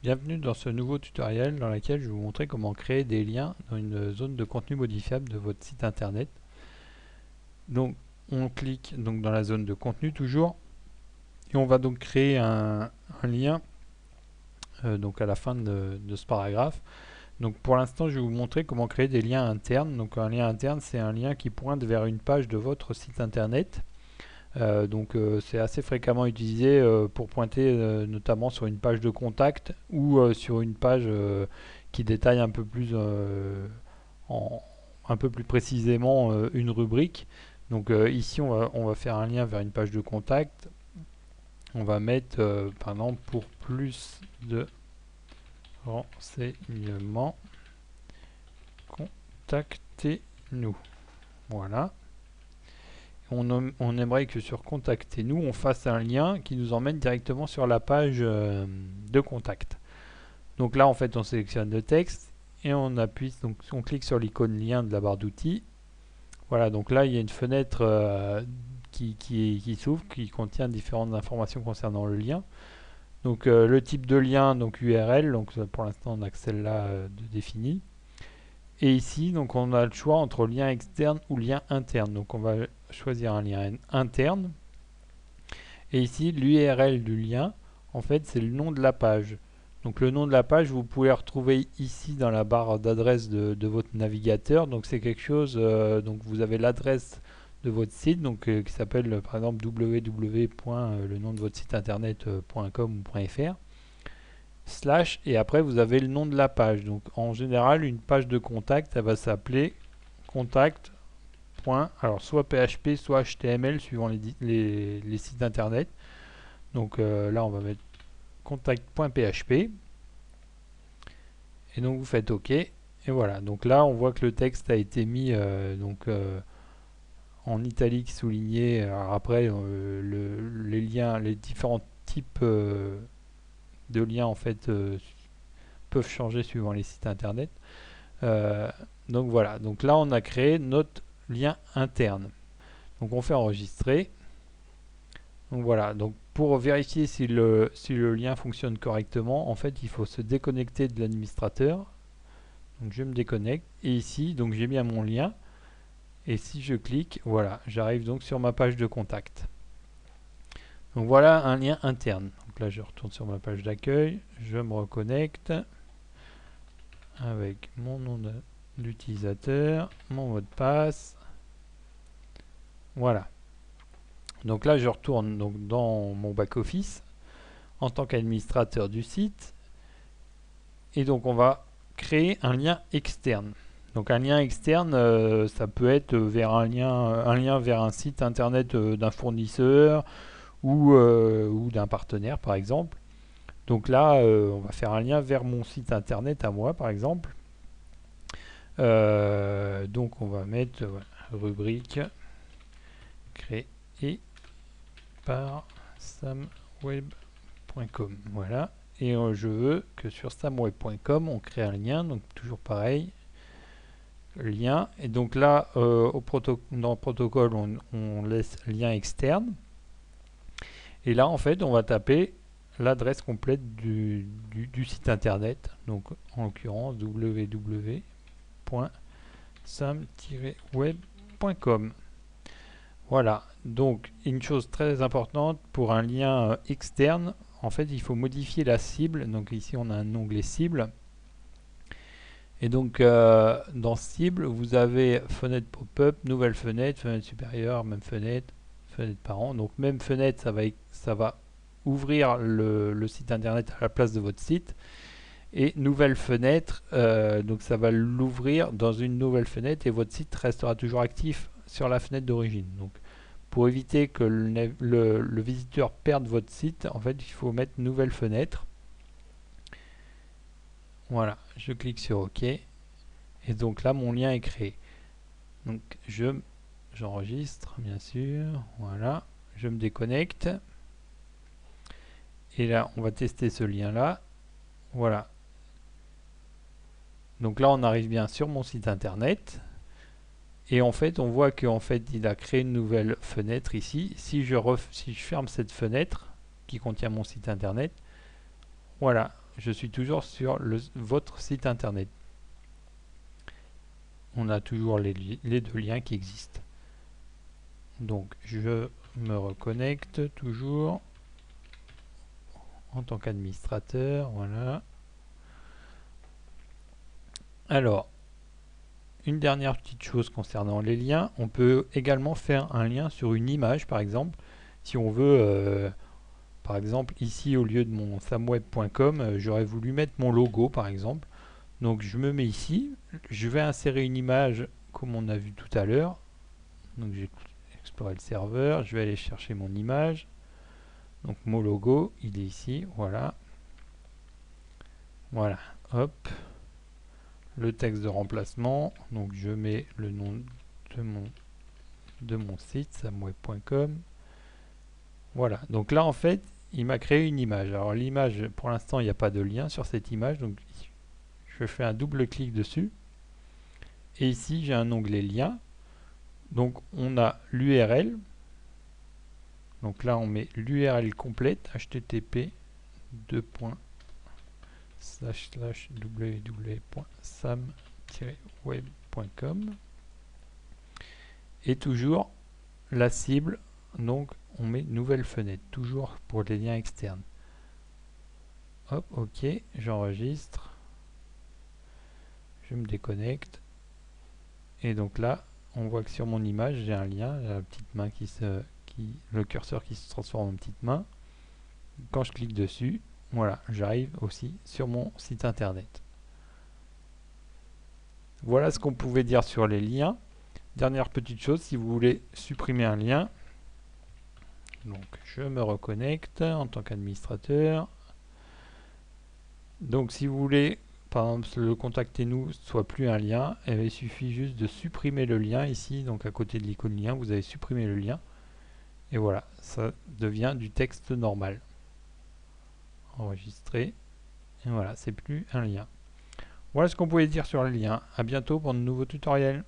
Bienvenue dans ce nouveau tutoriel dans lequel je vais vous montrer comment créer des liens dans une zone de contenu modifiable de votre site internet. Donc on clique donc dans la zone de contenu toujours et on va donc créer un lien donc à la fin de ce paragraphe. Donc pour l'instant je vais vous montrer comment créer des liens internes. Donc un lien interne, c'est un lien qui pointe vers une page de votre site internet. C'est assez fréquemment utilisé pour pointer notamment sur une page de contact ou sur une page qui détaille un peu plus en- un peu plus précisément une rubrique. Donc ici on va faire un lien vers une page de contact. On va mettre par exemple pour plus de renseignements, contactez-nous. Voilà. On aimerait que sur Contactez-nous, on fasse un lien qui nous emmène directement sur la page de contact. Donc là, en fait, on sélectionne le texte et on appuie, donc on clique sur l'icône lien de la barre d'outils. Voilà, donc là, il y a une fenêtre qui s'ouvre, qui contient différentes informations concernant le lien. Donc le type de lien, donc URL, donc pour l'instant, on a que celle-là de définie. Et ici, donc on a le choix entre lien externe ou lien interne. Donc on va choisir un lien interne. Et ici, l'URL du lien, en fait, c'est le nom de la page. Donc le nom de la page, vous pouvez le retrouver ici dans la barre d'adresse de votre navigateur. Donc c'est quelque chose, donc vous avez l'adresse de votre site, donc qui s'appelle par exemple www. Le nom de votre site internet.com ou .fr slash, et après vous avez le nom de la page. Donc en général, une page de contact, elle va s'appeler contact. Alors soit PHP, soit HTML suivant les sites internet. Donc là, on va mettre contact.php. Et donc vous faites OK. Et voilà. Donc là, on voit que le texte a été mis en italique souligné. Alors après, les liens, les différents types de liens en fait peuvent changer suivant les sites internet. Euh, donc voilà. Donc là, on a créé notre lien interne. Donc on fait enregistrer. Donc voilà, donc pour vérifier si le lien fonctionne correctement, en fait il faut se déconnecter de l'administrateur. Donc je me déconnecte et ici donc j'ai bien mon lien et si je clique, voilà, j'arrive donc sur ma page de contact. Donc voilà un lien interne. Donc là je retourne sur ma page d'accueil, je me reconnecte avec mon nom d'utilisateur, mon mot de passe. Voilà. Donc là je retourne donc dans mon back office en tant qu'administrateur du site. Et donc on va créer un lien externe. Donc un lien externe, ça peut être vers un lien vers un site internet d'un fournisseur ou d'un partenaire par exemple. Donc là, on va faire un lien vers mon site internet à moi par exemple. Donc on va mettre voilà, rubrique créée par samweb.com. Voilà. Et je veux que sur samweb.com, on crée un lien, donc toujours pareil, lien. Et donc là, dans le protocole, on laisse lien externe. Et là, en fait, on va taper l'adresse complète du site internet, donc en l'occurrence www.sam-web.com. Voilà, donc une chose très importante pour un lien externe, en fait il faut modifier la cible. Donc ici on a un onglet cible. Et donc dans cible, vous avez fenêtre pop-up, nouvelle fenêtre, fenêtre supérieure, même fenêtre, fenêtre parent. Donc même fenêtre, ça va ouvrir le site internet à la place de votre site. Et nouvelle fenêtre, donc ça va l'ouvrir dans une nouvelle fenêtre et votre site restera toujours actif sur la fenêtre d'origine. Donc pour éviter que le visiteur perde votre site, en fait, il faut mettre nouvelle fenêtre. Voilà, je clique sur OK. Et donc là, mon lien est créé. Donc j'enregistre, bien sûr. Voilà, je me déconnecte. Et là, on va tester ce lien-là. Voilà. Donc là, on arrive bien sur mon site internet. Et en fait, on voit qu'en fait, il a créé une nouvelle fenêtre ici. Si je ferme cette fenêtre qui contient mon site internet, voilà, je suis toujours sur votre site internet. On a toujours les deux liens qui existent. Donc je me reconnecte toujours en tant qu'administrateur. Voilà. Alors, une dernière petite chose concernant les liens, on peut également faire un lien sur une image, par exemple, si on veut, par exemple, ici au lieu de mon samweb.com, j'aurais voulu mettre mon logo, par exemple. Donc je me mets ici, je vais insérer une image comme on a vu tout à l'heure. Donc j'ai exploré le serveur, je vais aller chercher mon image. Donc mon logo, il est ici, voilà. Voilà, hop. Le texte de remplacement, donc je mets le nom de mon site, samweb.com. Voilà, donc là en fait, il m'a créé une image. Alors l'image, pour l'instant, il n'y a pas de lien sur cette image, donc je fais un double clic dessus. Et ici, j'ai un onglet lien. Donc on a l'URL. Donc là, on met l'URL complète, http://www.sam-web.com. Et toujours la cible, donc on met nouvelle fenêtre, toujours pour les liens externes. Hop, ok, j'enregistre. Je me déconnecte. Et donc là, on voit que sur mon image, j'ai un lien, j'ai la petite main le curseur qui se transforme en petite main. Quand je clique dessus, voilà, j'arrive aussi sur mon site internet. Voilà ce qu'on pouvait dire sur les liens. Dernière petite chose, si vous voulez supprimer un lien, donc je me reconnecte en tant qu'administrateur. Donc si vous voulez, par exemple, le contactez-nous soit plus un lien, il suffit juste de supprimer le lien ici, donc à côté de l'icône lien, vous avez supprimé le lien. Et voilà, ça devient du texte normal. Enregistré. Et voilà, c'est plus un lien. Voilà ce qu'on pouvait dire sur les liens. À bientôt pour de nouveaux tutoriels.